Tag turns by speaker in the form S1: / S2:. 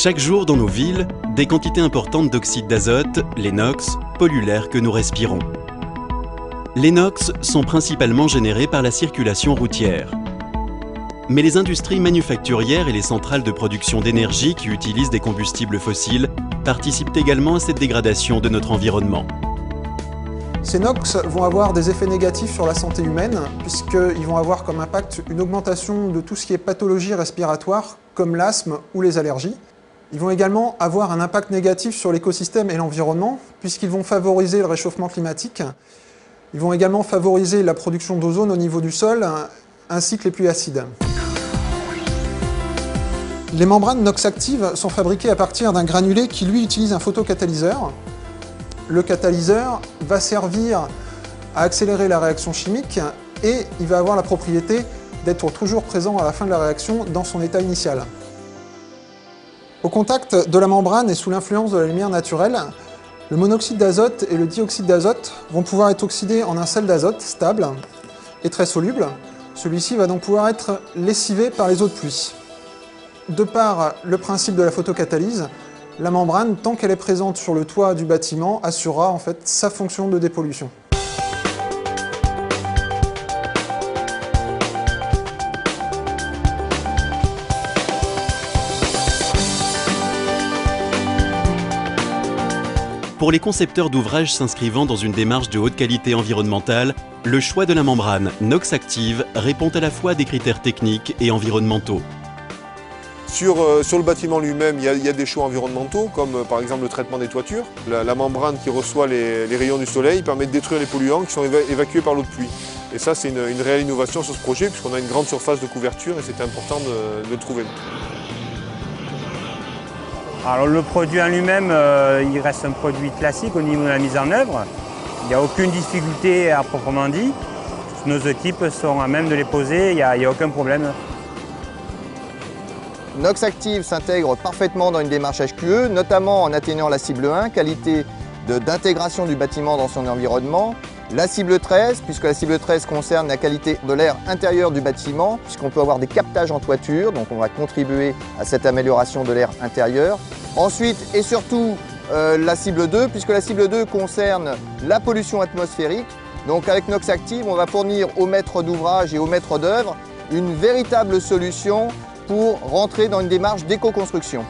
S1: Chaque jour dans nos villes, des quantités importantes d'oxyde d'azote, les NOx, polluent l'air que nous respirons. Les NOx sont principalement générés par la circulation routière. Mais les industries manufacturières et les centrales de production d'énergie qui utilisent des combustibles fossiles participent également à cette dégradation de notre environnement.
S2: Ces NOx vont avoir des effets négatifs sur la santé humaine, puisqu'ils vont avoir comme impact une augmentation de tout ce qui est pathologie respiratoire, comme l'asthme ou les allergies. Ils vont également avoir un impact négatif sur l'écosystème et l'environnement, puisqu'ils vont favoriser le réchauffement climatique. Ils vont également favoriser la production d'ozone au niveau du sol, ainsi que les pluies acides. Les membranes NOx actives sont fabriquées à partir d'un granulé qui, lui, utilise un photocatalyseur. Le catalyseur va servir à accélérer la réaction chimique et il va avoir la propriété d'être toujours présent à la fin de la réaction dans son état initial. Au contact de la membrane et sous l'influence de la lumière naturelle, le monoxyde d'azote et le dioxyde d'azote vont pouvoir être oxydés en un sel d'azote stable et très soluble. Celui-ci va donc pouvoir être lessivé par les eaux de pluie. De par le principe de la photocatalyse, la membrane, tant qu'elle est présente sur le toit du bâtiment, assurera en fait sa fonction de dépollution.
S1: Pour les concepteurs d'ouvrages s'inscrivant dans une démarche de haute qualité environnementale, le choix de la membrane NOx active répond à la fois à des critères techniques et environnementaux.
S3: Sur le bâtiment lui-même, il y a des choix environnementaux, comme par exemple le traitement des toitures. La membrane qui reçoit les rayons du soleil permet de détruire les polluants qui sont évacués par l'eau de pluie. Et ça, c'est une réelle innovation sur ce projet, puisqu'on a une grande surface de couverture et c'était important de le trouver.
S4: Alors le produit en lui-même, il reste un produit classique au niveau de la mise en œuvre. Il n'y a aucune difficulté à proprement dit. Nos équipes sont à même de les poser, il n'y a aucun problème.
S5: NOx Active s'intègre parfaitement dans une démarche HQE, notamment en atteignant la cible 1, qualité d'intégration du bâtiment dans son environnement. La cible 13, puisque la cible 13 concerne la qualité de l'air intérieur du bâtiment, puisqu'on peut avoir des captages en toiture, donc on va contribuer à cette amélioration de l'air intérieur. Ensuite et surtout la cible 2, puisque la cible 2 concerne la pollution atmosphérique. Donc avec NOx Active, on va fournir aux maîtres d'ouvrage et aux maîtres d'œuvre une véritable solution pour rentrer dans une démarche d'éco-construction.